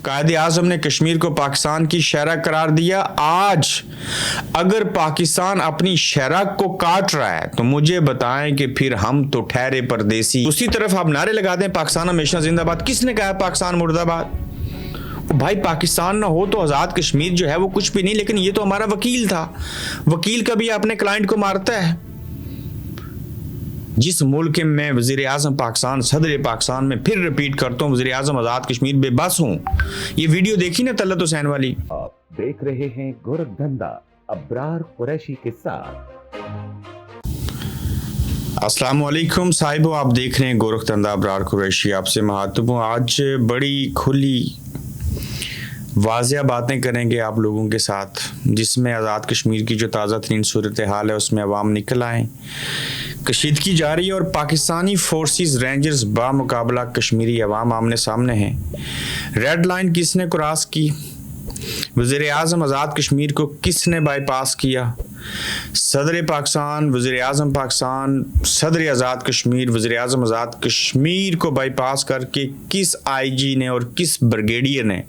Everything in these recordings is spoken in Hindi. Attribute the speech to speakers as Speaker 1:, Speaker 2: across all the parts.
Speaker 1: कायदे आज़म ने कश्मीर को पाकिस्तान की शहरा करार दिया। आज अगर पाकिस्तान अपनी शहरा को काट रहा है तो मुझे बताएं कि फिर हम तो ठहरे परदेसी। दूसरी तरफ आप नारे लगाते हैं पाकिस्तान हमेशा जिंदाबाद। किसने कहा पाकिस्तान मुर्दाबाद? भाई पाकिस्तान ना हो तो आज़ाद कश्मीर जो है वो कुछ भी नहीं, लेकिन ये तो हमारा वकील था। वकील कभी अपने क्लाइंट को मारता है? जिस मुल्क में वज़ीर आज़म पाकिस्तान, सदर पाकिस्तान में फिर रिपीट करता हूँ, वज़ीर आज़म आज़ाद कश्मीर बेबस हूँ। ये वीडियो देखी ना तलत हुसैन वाली।
Speaker 2: आप देख रहे हैं गोरखधंधा अब्रार कुरैशी के साथ।
Speaker 1: अस्सलाम वालेकुम साहिबो, आप देख रहे हैं गोरखधंधा अब्रार कुरैशी। आपसे मुखातिब हूँ। आज बड़ी खुली वाज़िया बातें करेंगे आप लोगों के साथ, जिसमें आज़ाद कश्मीर की जो ताज़ा तरीन सूरत हाल है उसमें अवाम निकल आएँ। कशीदगी जारी है और पाकिस्तानी फोर्सेस रेंजर्स बामुकाबला कश्मीरी अवाम आमने सामने हैं। रेड लाइन किसने क्रॉस की? वज़ीर आज़म आज़ाद कश्मीर को किसने बाईपास किया? सदर पाकिस्तान, वज़ीर आज़म पाकिस्तान, सदर आज़ाद कश्मीर, वज़ीर आज़म आज़ाद कश्मीर को बाईपास करके किस आईजी ने और किस ब्रिगेडियर ने,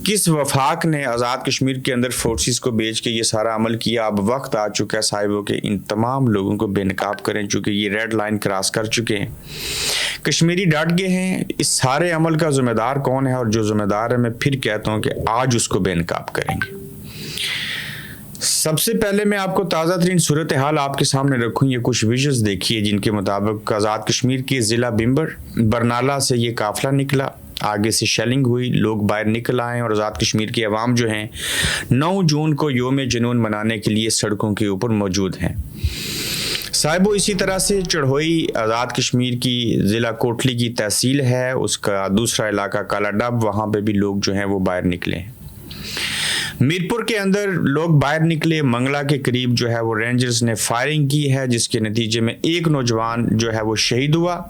Speaker 1: किस वफाक ने आज़ाद कश्मीर के अंदर फोर्सेस को भेज के ये सारा अमल किया? अब वक्त आ चुका है साहिबों के इन तमाम लोगों को बेनकाब करें, चूँकि ये रेड लाइन क्रॉस कर चुके हैं। कश्मीरी डट गए हैं। इस सारे अमल का ज़िम्मेदार कौन है? और जो ज़िम्मेदार है मैं फिर कहता हूँ कि आज उसको बेनकाब करेंगे। सबसे पहले मैं आपको ताज़ा तरीन सूरत हाल आपके सामने रखूँ। ये कुछ विजुअल्स देखिए जिनके मुताबिक आज़ाद कश्मीर के ज़िला बरनाला से ये काफ़िला निकला। आगे से शेलिंग हुई, लोग बाहर निकल आए और आज़ाद कश्मीर के अवाम जो हैं 9 जून को योम जुनून मनाने के लिए सड़कों के ऊपर मौजूद हैं। साहिबो इसी तरह से चढ़ोई आज़ाद कश्मीर की ज़िला कोटली की तहसील है, उसका दूसरा इलाका काला डब, वहाँ पे भी लोग जो हैं वो बाहर निकले हैं। मीरपुर के अंदर लोग बाहर निकले। मंगला के करीब जो है वो रेंजर्स ने फायरिंग की है, जिसके नतीजे में एक नौजवान जो है वो शहीद हुआ।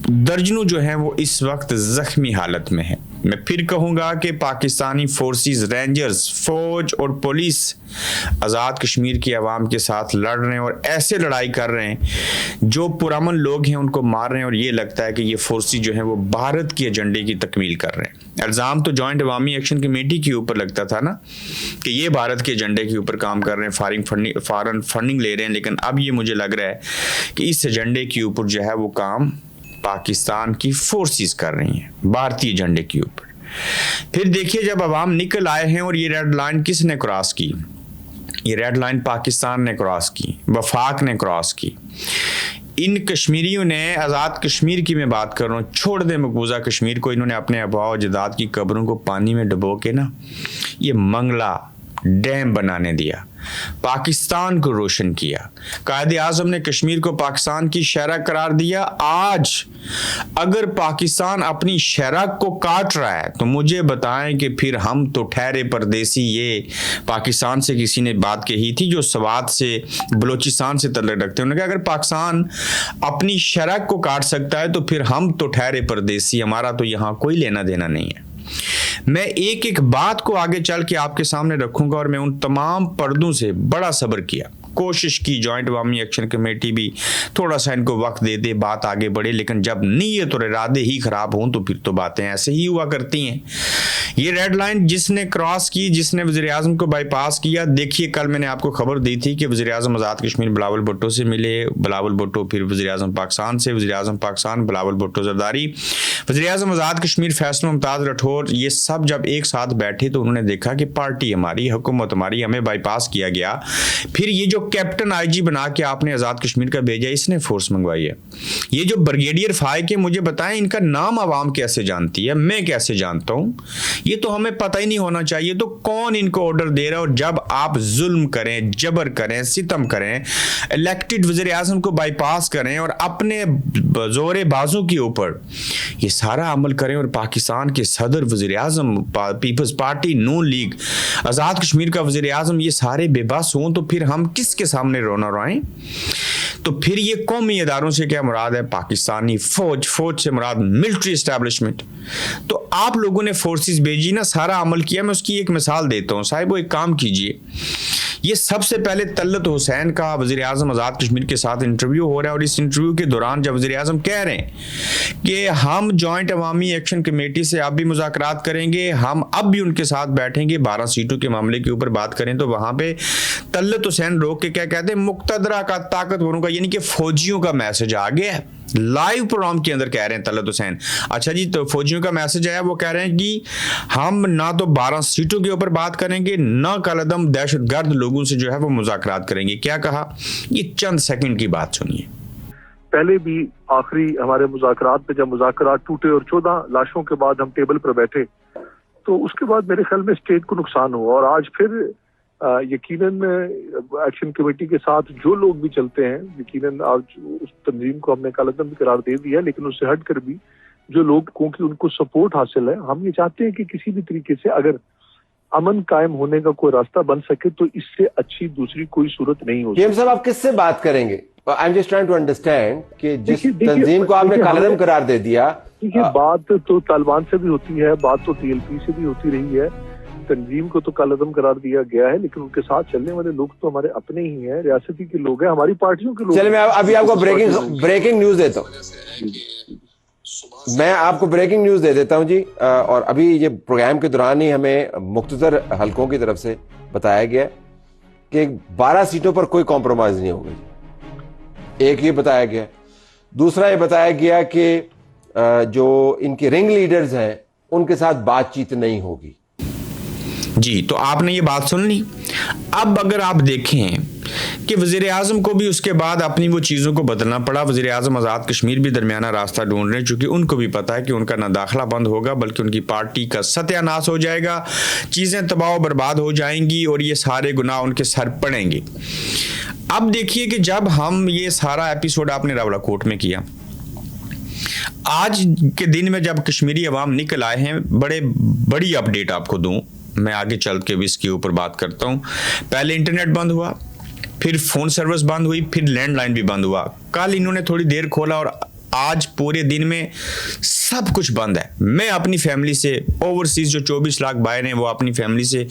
Speaker 1: दर्जनों जो है वो इस वक्त जख्मी हालत में है। मैं फिर कहूँगा कि पाकिस्तानी फोर्सेस, रेंजर्स, फौज और पुलिस आज़ाद कश्मीर की आवाम के साथ लड़ रहे हैं और ऐसे लड़ाई कर रहे हैं जो पुरअमन लोग हैं उनको मार रहे हैं, और ये लगता है कि ये फोर्सेस जो हैं वो भारत के एजेंडे की तकमील कर रहे हैं। इल्ज़ाम तो जॉइंट अवामी एक्शन कमेटी के ऊपर लगता था ना कि ये भारत के एजेंडे के ऊपर काम कर रहे हैं, फॉरेन फंडिंग ले रहे हैं, लेकिन अब ये मुझे लग रहा है कि इस एजेंडे के ऊपर जो है वो काम पाकिस्तान की फोर्सेस कर रही हैं, भारतीय एजेंडे के ऊपर। फिर देखिए जब अवाम निकल आए हैं और ये रेड लाइन किसने क्रॉस की? ये रेड लाइन पाकिस्तान ने क्रॉस की, वफाक ने क्रॉस की। इन कश्मीरियों ने, आज़ाद कश्मीर की मैं बात कर रहा हूँ, छोड़ दे मकबूजा कश्मीर को, इन्होंने अपने आबा व अजदाद की कब्रों को पानी में डुबो के ना ये मंगला डैम बनाने दिया, पाकिस्तान को रोशन किया। कायदे आज़म ने कश्मीर को पाकिस्तान की शहरा करार दिया। आज अगर पाकिस्तान अपनी शहरा को काट रहा है तो मुझे बताएं कि फिर हम तो ठहरे परदेसी। ये पाकिस्तान से किसी ने बात कही थी जो सवात से, बलोचिस्तान से तल्लुक़ रखते हैं। उन्होंने कहा अगर पाकिस्तान अपनी शहरा को काट सकता है तो फिर हम तो ठहरे परदेसी, हमारा तो यहाँ कोई लेना देना नहीं है। मैं एक एक बात को आगे चल के आपके सामने रखूंगा और मैं उन तमाम पर्दों से बड़ा सब्र किया, कोशिश की जॉइंट अवामी एक्शन कमेटी भी थोड़ा सा इनको वक्त दे दे, बात आगे बढ़े, लेकिन जब नीयत और इरादे ही खराब हों तो फिर तो बातें ऐसे ही हुआ करती हैं। ये रेड लाइन जिसने क्रॉस की, जिसने वज़ीर आज़म को बाईपास किया, देखिए कल मैंने आपको खबर दी थी कि वज़ीर आज़म आज़ाद कश्मीर बिलावल भुट्टो से मिले, बिलावल भुट्टो फिर वज़ीर आज़म पाकिस्तान से, वज़ीर आज़म पाकिस्तान बिलावल भुट्टो जरदारी, वज़ीर आज़म आज़ाद कश्मीर फैसल मुमताज़ राठौर, ये सब जब एक साथ बैठे तो उन्होंने देखा कि पार्टी हमारी, हुकूमत हमारी, हमें बाईपास किया गया। फिर ये जो कैप्टन आईजी बना के आपने आज़ाद कश्मीर का भेजा, इसने फोर्स मंगवाई है। ये जो ब्रिगेडियर फाइक है, मुझे बताएं इनका नाम आवाम कैसे जानती है, मैं कैसे जानता हूँ? ये तो हमें पता ही नहीं होना चाहिए। तो कौन इनको ऑर्डर दे रहा है? और जब आप जुल्म करें, जबर करें, सितम करें, इलेक्टेड वज़ीर आज़म को बाईपास करें और अपने जोरे बाजू के ऊपर ये सारा अमल करें और पाकिस्तान के सदर, वज़ीर आज़म, पीपल्स पार्टी, नून लीग, आज़ाद कश्मीर का वज़ीर आज़म ये सारे बेबस हों तो फिर हम किसके सामने रोना रोएं? तो फिर ये कौमी इदारों से क्या मुराद है? पाकिस्तानी फौज, फौज से मुराद मिलिट्री एस्टैब्लिशमेंट। तो आप लोगों ने फोर्सेस भेजी ना, सारा अमल किया। मैं उसकी एक मिसाल देता हूँ। साहिब वो एक काम कीजिए, ये सबसे पहले तलत हुसैन का वज़ीर आज़म आज़ाद कश्मीर के साथ इंटरव्यू हो रहा है और इस इंटरव्यू के दौरान जब वज़ीर आज़म कह रहे हैं कि हम जॉइंट अवामी एक्शन कमेटी से अब भी मुज़ाकरात करेंगे, हम अब भी उनके साथ बैठेंगे 12 सीटों के मामले के ऊपर बात करें, तो वहां पे तलत हुसैन रोक के क्या कहते हैं, मुक्तदरा का, ताकतवरों का, यानी कि फौजियों का मैसेज आ गया है। लाइव प्रोग्राम के अंदर कह रहे हैं तलत हुसैन। अच्छा जी, तो फौजियों का मैसेज आया, वो कह रहे हैं कि हम ना तो 12 सीटों के ऊपर बात करेंगे, ना कलदम दहशतगर्द लोगों से जो है वो मुज़ाकरात करेंगे। क्या कहा, ये चंद सेकंड की बात सुनिए।
Speaker 3: पहले भी आखिरी हमारे मुज़ाकरात पे जब मुज़ाकरात टूटे और 14 लाशों के बाद हम टेबल पर बैठे, तो उसके बाद मेरे ख्याल में स्टेट को नुकसान हुआ और आज फिर यकीनन एक्शन कमेटी के साथ जो लोग भी चलते हैं, यकीनन आज उस तंजीम को हमने कालदम भी करार दे दिया, लेकिन उससे हटकर भी जो लोग, क्योंकि उनको सपोर्ट हासिल है, हम ये चाहते हैं कि किसी भी तरीके से अगर अमन कायम होने का कोई रास्ता बन सके तो इससे अच्छी दूसरी कोई सूरत नहीं हो
Speaker 4: सकती। साहब, आप किससे बात करेंगे? I am just trying to understand कि जिस तंजीम को आपने कालदम करार दे दिया,
Speaker 3: देखिए बात तो तालिबान से भी होती है, बात तो टीएलपी से भी होती रही है। तंजीम को तो कालदम करार दिया गया है, लेकिन उनके साथ चलने वाले लोग तो हमारे अपने ही हैं, रियासती के लोग हैं, हमारी पार्टियों के लोग।
Speaker 4: चलिए, मैं अभी आपको ब्रेकिंग न्यूज देता हूँ। मैं आपको ब्रेकिंग न्यूज दे देता हूं जी। और अभी ये प्रोग्राम के दौरान ही हमें मुख्तसर हलकों की तरफ से बताया गया कि 12 सीटों पर कोई कॉम्प्रोमाइज नहीं होगी। एक ये बताया गया, दूसरा ये बताया गया कि जो इनके रिंग लीडर्स हैं उनके साथ बातचीत नहीं होगी।
Speaker 1: जी, तो आपने ये बात सुन ली। अब अगर आप देखें कि वज़ीर आज़म को भी उसके बाद अपनी वो चीज़ों को बदलना पड़ा। वज़ीर आज़म आज़ाद कश्मीर भी दरमियाना रास्ता ढूंढ रहे हैं, चूँकि उनको भी पता है कि उनका ना दाखिला बंद होगा बल्कि उनकी पार्टी का सत्यानाश हो जाएगा, चीज़ें तबाह बर्बाद हो जाएंगी और ये सारे गुनाह उनके सर पड़ेंगे। अब देखिए कि जब हम ये सारा एपिसोड आपने रावलाकोट में किया, आज के दिन में जब कश्मीरी अवाम निकल आए हैं, बड़ी अपडेट आपको दूं, मैं आगे चल के भी इसके ऊपर बात करता हूं। पहले इंटरनेट बंद हुआ, फिर फोन सर्विस बंद हुई, फिर लैंडलाइन भी बंद हुआ। कल इन्होंने थोड़ी देर खोला और आज पूरे दिन में सब कुछ बंद है। मैं अपनी फैमिली से, ओवरसीज जो 24 लाख बाहर हैं, वो अपनी फैमिली से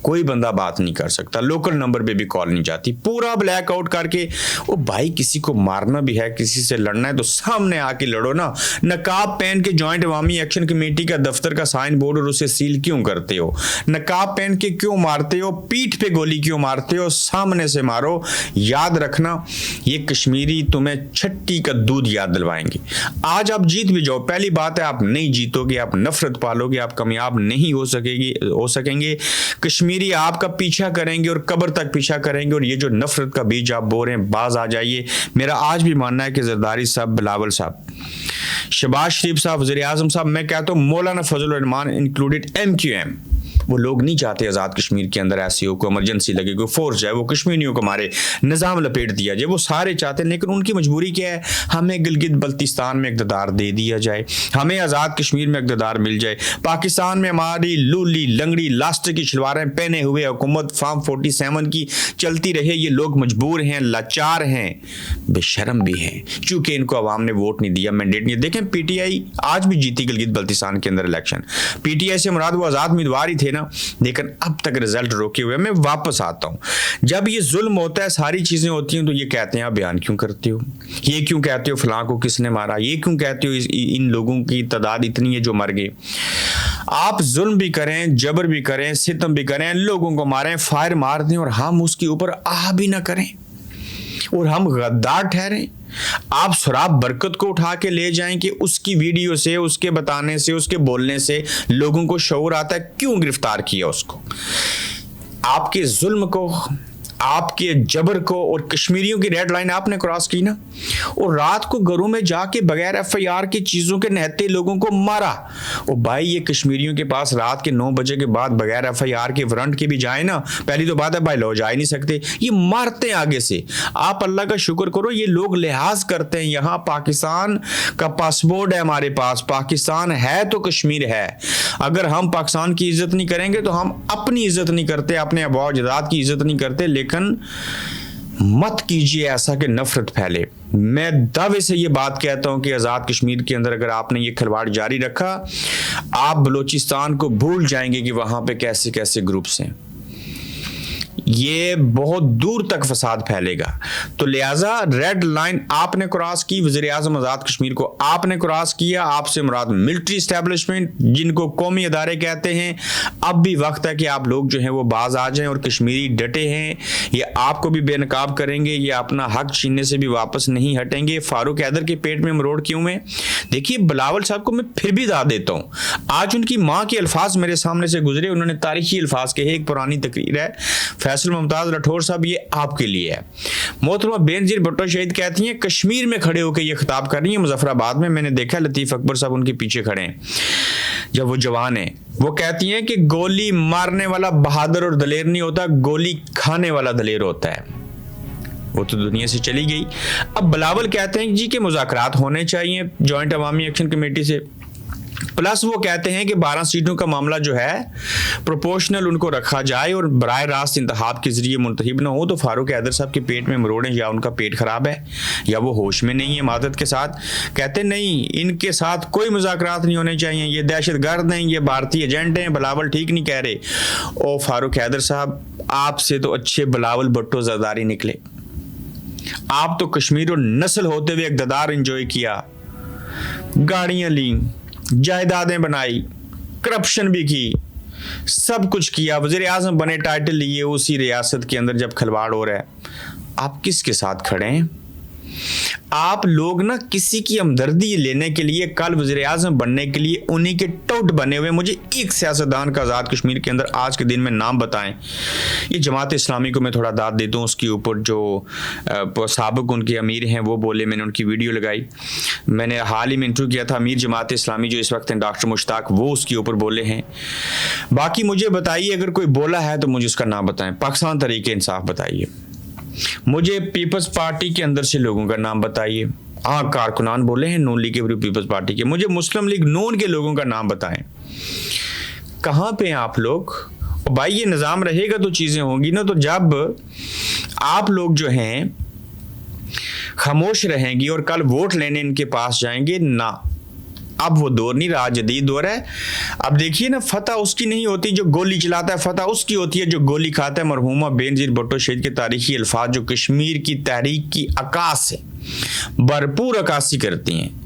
Speaker 1: कोई बंदा बात नहीं कर सकता, लोकल नंबर पे भी कॉल नहीं जाती, पूरा ब्लैक आउट करके। ओ भाई, किसी को मारना भी है, किसी से लड़ना है तो सामने आके लड़ो ना। नकाब पहन के जॉइंट अवामी एक्शन कमेटी का दफ्तर का साइन बोर्ड और उसे सील क्यों करते हो? नकाब पहन के क्यों मारते हो? पीठ पे गोली क्यों मारते हो? सामने से मारो। याद रखना, ये कश्मीरी तुम्हें छट्टी का दूध याद दिलवाएंगे। आज आप जीत भी जाओ, पहली बात है आप नहीं जीतोगे, आप नफरत पालोगे, आप कामयाब नहीं हो सकेंगे। कश्मीरी आपका पीछा करेंगे और कब्र तक पीछा करेंगे, और ये जो नफरत का बीज आप बो रहे हैं, बाज आ जाइए। मेरा आज भी मानना है कि जरदारी साहब, बिलावल साहब, शहबाज शरीफ साहब, वज़ीर आज़म साहब, मैं कहता हूँ मौलाना फजल रहमान इंक्लूडेड, MQM, वो लोग नहीं चाहते आज़ाद कश्मीर के अंदर ऐसी हो, कोई इमरजेंसी लगे, कोई फोर्स जाए, वो कश्मीरियों को मारे, निज़ाम लपेट दिया जाए, वो सारे चाहते हैं। लेकिन उनकी मजबूरी क्या है? हमें गिलगित बल्तिस्तान में इक़्तिदार दे दिया जाए, हमें आज़ाद कश्मीर में इक़्तिदार मिल जाए, पाकिस्तान में हमारी लूली लंगड़ी लास्टिक की शलवारें पहने हुए हुकूमत फार्म 47 की चलती रहे। ये लोग मजबूर हैं, लाचार हैं, बेशरम भी हैं, चूंकि इनको अवाम ने वोट नहीं दिया, मैंडेट नहीं। देखें, PTI आज भी जीती गिलगित बल्तिस्तान के अंदर इलेक्शन। PTI से मुराद वो आज़ाद उम्मीदवार ही थे ना, लेकिन अब तक रिजल्ट रोके हुए। मैं वापस आता हूं, जब ये जुल्म होता है, सारी चीजें होती हैं, तो ये कहते हैं आप बयान क्यों करते हो, ये क्यों कहते हो फलां को किसने मारा, ये क्यों कहते हो इन लोगों की तादाद इतनी है जो मर गए। आप जुल्म भी करें, जबर भी करें, सितम भी करें, लोगों को मारें, फायर मार दें और हम उसके ऊपर आह भी ना करें और हम गद्दार ठहरें। आप शराब बरकत को उठा के ले जाएं कि उसकी वीडियो से, उसके बताने से, उसके बोलने से लोगों को शऊर आता है, क्यों गिरफ्तार किया उसको? आपके जुल्म को, आपके जबर को और कश्मीरियों की रेड लाइन आपने क्रॉस की ना, और रात को घरों में जाके बगैर FIR की चीज़ों के नहते लोगों को मारा। और भाई, ये कश्मीरियों के पास रात के 9 बजे के बाद बगैर FIR के वारंट के भी जाए ना, पहली तो बात है भाई, लो जा ही नहीं सकते, ये मारते हैं आगे से। आप अल्लाह का शुक्र करो, ये लोग लिहाज करते हैं, यहाँ पाकिस्तान का पासपोर्ट है हमारे पास, पाकिस्तान है तो कश्मीर है। अगर हम पाकिस्तान की इज्जत नहीं करेंगे तो हम अपनी इज्जत नहीं करते, अपने आबा अजदाद की इज्जत नहीं करते। लेकिन मत कीजिए ऐसा कि नफरत फैले। मैं दावे से ये बात कहता हूं कि आज़ाद कश्मीर के अंदर अगर आपने ये खिलवाड़ जारी रखा, आप बलूचिस्तान को भूल जाएंगे कि वहां पे कैसे कैसे ग्रुप्स हैं। ये बहुत दूर तक फसाद फैलेगा। तो लिहाजा रेड लाइन आपने क्रॉस की, वज़ीर आज़म आज़ाद कश्मीर को आपने क्रॉस किया। आपसे मुराद मिलिट्री इस्टेब्लिशमेंट जिनको कौमी अदारे कहते हैं, अब भी वक्त है कि आप लोग जो हैं वो बाज आ जाएं। और कश्मीरी डटे हैं, ये आपको भी बेनकाब करेंगे, ये अपना हक छीनने से भी वापस नहीं हटेंगे। फारूक हैदर के पेट में मरोड़ क्यों है? देखिए, बिलावल साहब को मैं फिर भी दाद देता हूँ। आज उनकी माँ के अल्फाज मेरे सामने से गुजरे, उन्होंने तारीखी अल्फाज कहे। एक पुरानी तकरीर है, फैसल मुमताज राठौर साहब, ये आपके लिए है। मोहतरमा बेनजीर भुट्टो शहीद कहती हैं, कश्मीर में खड़े होकर ये खिताब कर रही है, मुजफ्फराबाद में। मैंने देखा लतीफ़ अकबर साहब उनके पीछे खड़े हैं जब वो जवान है। वो कहती हैं कि गोली मारने वाला बहादुर और दलेर नहीं होता, गोली खाने वाला दलेर होता है। वो तो दुनिया से चली गई। अब बिलावल कहते हैं जी कि मुज़ाकरात होने चाहिए जॉइंट अवामी एक्शन कमेटी से। प्लस वो कहते हैं कि 12 सीटों का मामला जो है प्रोपोर्शनल उनको रखा जाए और बराह रास्त इंतखाब के जरिए मुंतखब ना हो। तो फारूक हैदर साहब के पेट में मरोड़ें, या उनका पेट खराब है या वो होश में नहीं है। मादत के साथ कहते नहीं, इनके साथ कोई मुज़ाकरात नहीं होने चाहिए, ये दहशतगर्द हैं, ये भारतीय एजेंट हैं। बिलावल ठीक नहीं कह रहे। ओ फारूक हैदर साहब, आपसे तो अच्छे बिलावल भुट्टो ज़रदारी निकले। आप तो कश्मीर और नस्ल होते हुए इक़्तिदार एंजॉय किया, गाड़ियां ली, जायदादें बनाई, करप्शन भी की, सब कुछ किया, वज़ीर आज़म बने, टाइटल लिए। उसी रियासत के अंदर जब खिलवाड़ हो रहा है, आप किसके साथ खड़े हैं? आप लोग ना किसी की हमदर्दी लेने के लिए, कल वज़ीर आज़म बनने के लिए उन्हीं के टोट बने हुए। मुझे एक सियासतदान का आज़ाद कश्मीर के अंदर आज के दिन में नाम बताएं। ये जमात इस्लामी को मैं थोड़ा दाद देता हूँ, उसके ऊपर जो साबिक उनके अमीर हैं वो बोले, मैंने उनकी वीडियो लगाई। मैंने हाल ही में इंटरव्यू किया था अमीर जमात इस्लामी जो इस वक्त हैं डॉक्टर मुश्ताक, वो उसके ऊपर बोले हैं। बाकी मुझे बताइए, अगर कोई बोला है तो मुझे उसका नाम बताएं। पाकिस्तान तहरीक इंसाफ बताइए, मुझे पीपल्स पार्टी के अंदर से लोगों का नाम बताइए। हाँ, कारकुनान बोले हैं नून लीग के पीपल्स पार्टी के, मुझे मुस्लिम लीग नून के लोगों का नाम बताएं। कहाँ पे हैं आप लोग? और भाई ये निज़ाम रहेगा तो चीज़ें होंगी ना। तो जब आप लोग जो हैं खामोश रहेंगी और कल वोट लेने इनके पास जाएंगे ना, अब वो दौर नहीं रहा, जदीद दौर है। अब देखिए ना, फतह उसकी नहीं होती जो गोली चलाता है, फतह उसकी होती है जो गोली खाता है। मरहूमा बेनजीर भुट्टो शहीद के तारीखी अल्फाज जो कश्मीर की तहरीक की अकास है, भरपूर अक्कासी करती हैं।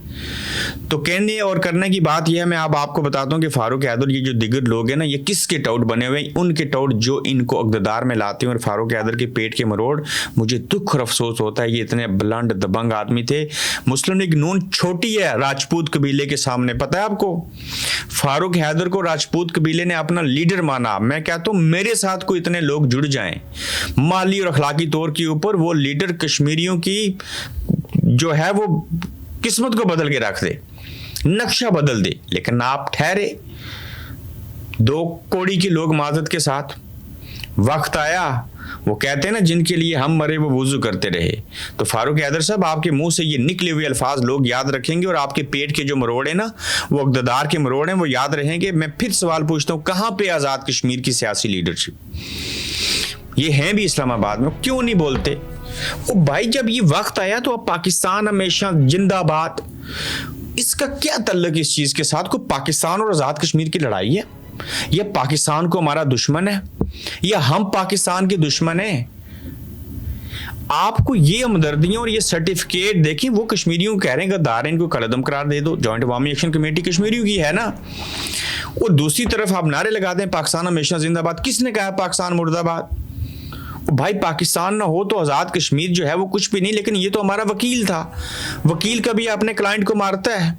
Speaker 1: तो कहने और करने की बात यह है, मैं अब आपको बताता हूँ कि फारूक हैदर ये जो दिगर लोग हैं ना, ये किसके टाउट बने हुए हैं? उनके टाउट जो इनको इक़्तिदार में लाते हैं। और फारूक हैदर के पेट के मरोड़, मुझे दुख और अफसोस होता है, ये इतने बुलंद दबंग आदमी थे। मुस्लिम लीग नून छोटी है राजपूत कबीले के सामने, पता है आपको? फारूक हैदर को राजपूत कबीले ने अपना लीडर माना। मैं कहता हूँ मेरे साथ को इतने लोग जुड़ जाएं माली और अखलाकी तौर के ऊपर, वो लीडर कश्मीरियों की जो है वो किस्मत को बदल के रख दे, नक्शा बदल दे। लेकिन आप ठहरे 2 कौड़ी के लोग मादत के साथ। वक्त आया, वो कहते हैं ना, जिनके लिए हम मरे वो वुजू करते रहे। तो फारूक हैदर साहब, आपके मुंह से ये निकले हुए अल्फाज लोग याद रखेंगे और आपके पेट के जो मरोड़ है ना, वो इक़्तिदार के मरोड़ हैं, वो याद रहेंगे। मैं फिर सवाल पूछता हूँ, कहाँ पे आज़ाद कश्मीर की सियासी लीडरशिप? ये हैं भी इस्लामाबाद में, क्यों नहीं बोलते? ओ भाई, जब ये वक्त आया तो अब पाकिस्तान हमेशा जिंदाबाद, इसका क्या तल्लुक इस चीज के साथ? को पाकिस्तान और आजाद कश्मीर की लड़ाई है? यह पाकिस्तान को हमारा दुश्मन है या हम पाकिस्तान के दुश्मन हैं? आपको ये हमदर्दियां और ये सर्टिफिकेट देखें, वो कश्मीरियों को कह रहे हैं गद्दार, इनको कलअदम करार दे दो। जॉइंट अवामी एक्शन कमेटी कश्मीरियों की है ना। और दूसरी तरफ आप नारे लगाते हैं पाकिस्तान हमेशा जिंदाबाद। किसने कहा पाकिस्तान मुर्दाबाद? भाई, पाकिस्तान ना हो तो आज़ाद कश्मीर जो है वो कुछ भी नहीं। लेकिन ये तो हमारा वकील था, वकील कभी अपने क्लाइंट को मारता है?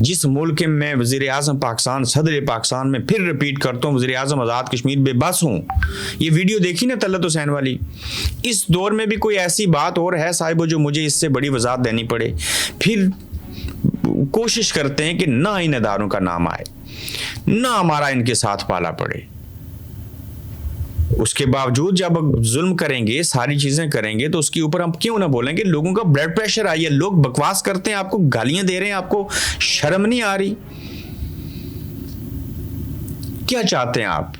Speaker 1: जिस मुल्क में वज़ीर आज़म पाकिस्तान, सदर पाकिस्तान में फिर रिपीट करता हूँ, वज़ीर आज़म आज़ाद कश्मीर बेबस हूँ। ये वीडियो देखी ना तलत हुसैन वाली? इस दौर में भी कोई ऐसी बात और है साहिब जो मुझे इससे बड़ी वजाहत देनी पड़े? फिर कोशिश करते हैं कि ना इन अदारों का नाम आए, ना हमारा इनके साथ पाला पड़े। उसके बावजूद जब जुल्म करेंगे, सारी चीजें करेंगे, तो उसके ऊपर हम क्यों ना बोलेंगे? लोगों का ब्लड प्रेशर आई है, लोग बकवास करते हैं, आपको गालियां दे रहे हैं, आपको शर्म नहीं आ रही? क्या चाहते हैं आप?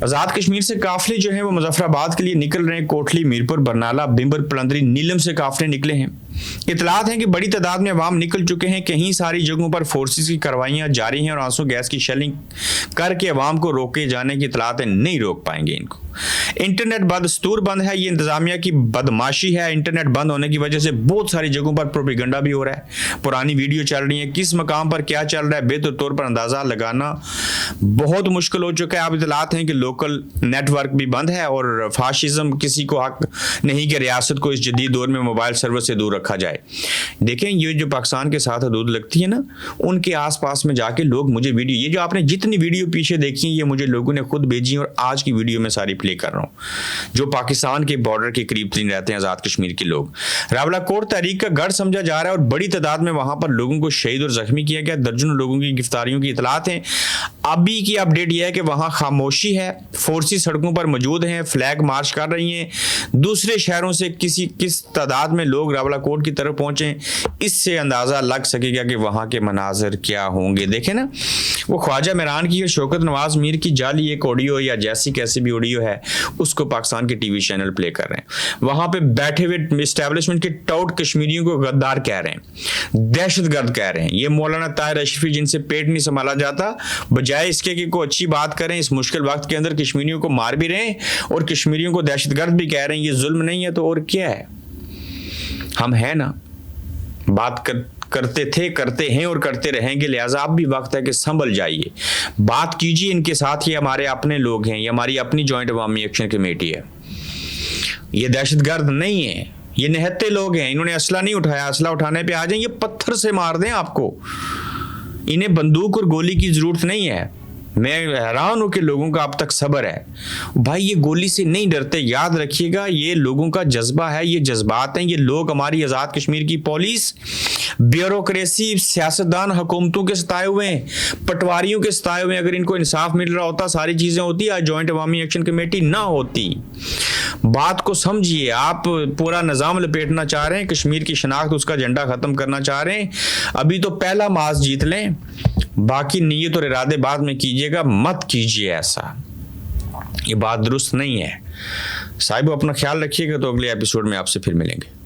Speaker 1: आजाद कश्मीर से काफिले जो हैं वो मुजफ्फराबाद के लिए निकल रहे हैं। कोटली, मीरपुर, बरनाला, बिम्बर, पलंदरी, नीलम से काफिले निकले हैं। इतलात हैं कि बड़ी तादाद में अवाम निकल चुके हैं, कहीं सारी जगहों पर फोर्सेस की कार्रवाइयां जारी हैं और आंसू गैस की शेलिंग करके अवाम को रोके जाने की इतलात हैं, नहीं रोक पाएंगे इनको। इंटरनेट बदस्तूर बंद है, ये इंतजामिया की बदमाशी है। इंटरनेट बंद होने की वजह से बहुत सारी जगहों पर प्रोपेगेंडा भी हो रहा है, पुरानी वीडियो चल रही है, किस मकाम पर क्या चल रहा है बेहतर तौर पर अंदाजा लगाना बहुत मुश्किल हो चुका है। अब इतलात हैं कि लोकल नेटवर्क भी बंद है और फाशिज्म किसी को हक नहीं कि रियासत को इस जदीद दौर में मोबाइल सर्विस से दूर रखा जाए। देखें, ये जो पाकिस्तान के साथ हदूद लगती है ना, उनके आसपास में जाके लोग मुझे वीडियो, ये जो आपने जितनी वीडियो पीछे देखी ये मुझे लोगों ने खुद भेजी और आज की वीडियो में सारी प्ले कर रहा हूं। जो पाकिस्तान के बॉर्डर के करीब तरीन रहते हैं आजाद कश्मीर के लोग, रावलाकोट तहरीक का गढ़ समझा जा रहा है और बड़ी तादाद में वहां पर लोगों को शहीद और जख्मी किया गया। दर्जनों लोगों की गिरफ्तारियों की इतलात हैं। अभी की अपडेट यह है कि वहां खामोशी है, फोर्सेस सड़कों पर मौजूद हैं, फ्लैग मार्च कर रही हैं। दूसरे शहरों से किस तादाद में लोग रावलाकोट की तरफ पहुंचे, इससे अंदाजा लग सकेगा कि वहां के मनाजर क्या होंगे। देखें ना, वो ख्वाजा मेहरान की और शौकत नवाज मीर की जाली एक ऑडियो या जैसी कैसी भी ऑडियो है उसको पाकिस्तान के टीवी चैनल प्ले कर रहे हैं। वहां पे बैठे हुए एस्टेब्लिशमेंट के टाउट कश्मीरियों को गद्दार कह रहे हैं, दहशतगर्द कह रहे हैं। ये मौलाना ताहिर अशरफी जिनसे पेट नहीं संभाला जाता, बजाय इसके कि कोई अच्छी बात करें, इस मुश्किल वक्त के अंदर कश्मीरियों को मार भी रहे हैं और कश्मीरियों को दहशतगर्द भी कह रहे हैं। ये जुल्म नहीं है तो और क्या है? हम हैं ना, बात करते थे, करते हैं और करते रहेंगे, लिहाजा अब भी वक्त है कि संभल जाइए, बात कीजिए इनके साथ। ये हमारे अपने लोग हैं, ये हमारी अपनी जॉइंट अवामी एक्शन कमेटी है, ये दहशतगर्द नहीं है, ये निहत्ते लोग हैं। इन्होंने असला नहीं उठाया, असला उठाने पे आ जाएं, ये पत्थर से मार दें आपको। इन्हें बंदूक और गोली की जरूरत नहीं है। मैं हैरान हूं कि लोगों का अब तक सब्र है। भाई ये गोली से नहीं डरते, याद रखिएगा, ये लोगों का जज्बा है, ये जज्बात हैं। ये लोग हमारी आज़ाद कश्मीर की पुलिस, ब्यूरोक्रेसी, सियासतदान हुकूमतों के सताए हुए हैं, पटवारियों के सताए हुए हैं। अगर इनको इंसाफ मिल रहा होता, सारी चीज़ें होती, आज जॉइंट अवामी एक्शन कमेटी ना होती। बात को समझिए, आप पूरा निज़ाम लपेटना चाह रहे हैं, कश्मीर की शनाख्त, उसका झंडा ख़त्म करना चाह रहे हैं। अभी तो पहला मास जीत लें, बाकी नीयत और इरादे बाद में कीजिएगा, मत कीजिए ऐसा, ये बात दुरुस्त नहीं है। साहिब अपना ख्याल रखिएगा, तो अगले एपिसोड में आपसे फिर मिलेंगे।